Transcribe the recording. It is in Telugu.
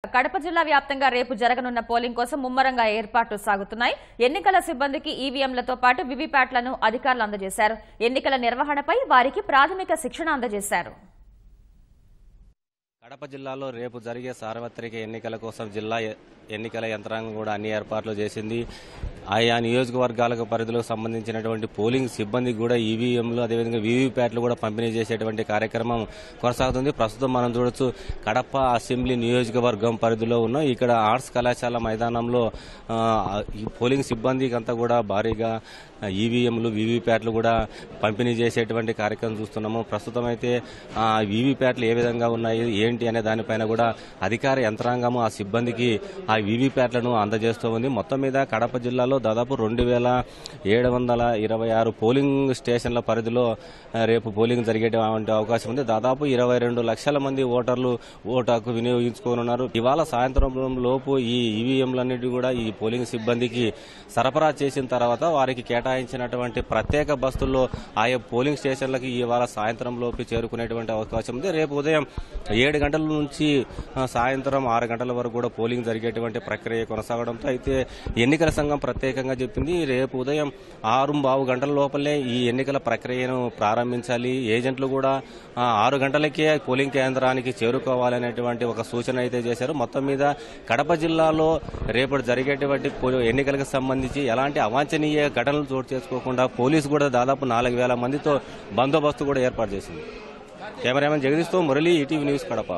కడప జిల్లా వ్యాప్తంగా రేపు జరగనున్న పోలింగ్ కోసం ముమ్మరంగా ఏర్పాట్లు సాగుతున్నాయి. ఎన్నికల సిబ్బందికి ఈవీఎంలతో పాటు వివిప్యాట్లను అధికారులు అందజేశారు. ఎన్నికల నిర్వహణపై వారికి ప్రాథమిక శిక్షణ అందజేశారు. కడప జిల్లాలో రేపు జరిగే సార్వత్రిక ఎన్నికల కోసం జిల్లా ఎన్నికల యంత్రాంగం కూడా అన్ని ఏర్పాట్లు చేసింది. ఆయా నియోజకవర్గాలకు పరిధిలో సంబంధించినటువంటి పోలింగ్ సిబ్బందికి కూడా ఈవీఎంలు అదేవిధంగా వీవీప్యాట్లు కూడా పంపిణీ చేసేటువంటి కార్యక్రమం కొనసాగుతుంది. ప్రస్తుతం మనం చూడొచ్చు కడప అసెంబ్లీ నియోజకవర్గం పరిధిలో ఉన్న ఇక్కడ ఆర్ట్స్ కళాశాల మైదానంలో ఈ పోలింగ్ సిబ్బందికి అంతా కూడా భారీగా ఈవీఎంలు వీవీప్యాట్లు కూడా పంపిణీ చేసేటువంటి కార్యక్రమం చూస్తున్నాము. ప్రస్తుతం అయితే వీవీప్యాట్లు ఏ విధంగా ఉన్నాయి ఏంటి అనే దానిపైన కూడా అధికార యంత్రాంగము ఆ సిబ్బందికి ఆ వీవీప్యాట్లను అందజేస్తూ ఉంది. మొత్తం మీద కడప జిల్లాలో దాదాపు 2726 పోలింగ్ స్టేషన్ల పరిధిలో రేపు పోలింగ్ జరిగేటువంటి అవకాశం ఉంది. దాదాపు 22 లక్షల మంది ఓటర్లు ఓటు హక్కు వినియోగించుకోనున్నారు. ఇవాళ సాయంత్రం లోపు ఈ ఈవీఎంలన్నిటి కూడా ఈ పోలింగ్ సిబ్బందికి సరఫరా చేసిన తర్వాత వారికి కేటాయించినటువంటి ప్రత్యేక బస్సుల్లో ఆయా పోలింగ్ స్టేషన్లకి ఇవాళ సాయంత్రం లోపు చేరుకునేటువంటి అవకాశం ఉంది. రేపు ఉదయం 7 గంటల నుంచి సాయంత్రం 6 గంటల వరకు కూడా పోలింగ్ జరిగేటువంటి ప్రక్రియ కొనసాగడంతో అయితే ఎన్నికల సంఘం ప్రత్యేకంగా చెప్పింది రేపు ఉదయం 6:15 గంటల లోపలే ఈ ఎన్నికల ప్రక్రియను ప్రారంభించాలి. ఏజెంట్లు కూడా 6 గంటలకే పోలింగ్ కేంద్రానికి చేరుకోవాలనేటువంటి ఒక సూచన అయితే చేశారు. మొత్తం మీద కడప జిల్లాలో రేపటి జరిగేటువంటి ఎన్నికలకు సంబంధించి ఎలాంటి అవాంఛనీయ ఘటనలు చోటు చేసుకోకుండా పోలీసు కూడా దాదాపు 4000 మందితో బందోబస్తు కూడా ఏర్పాటు చేసింది. కెమెరామెన్ జగదీష్తో మురళి, ఈటీవీ న్యూస్, కడప.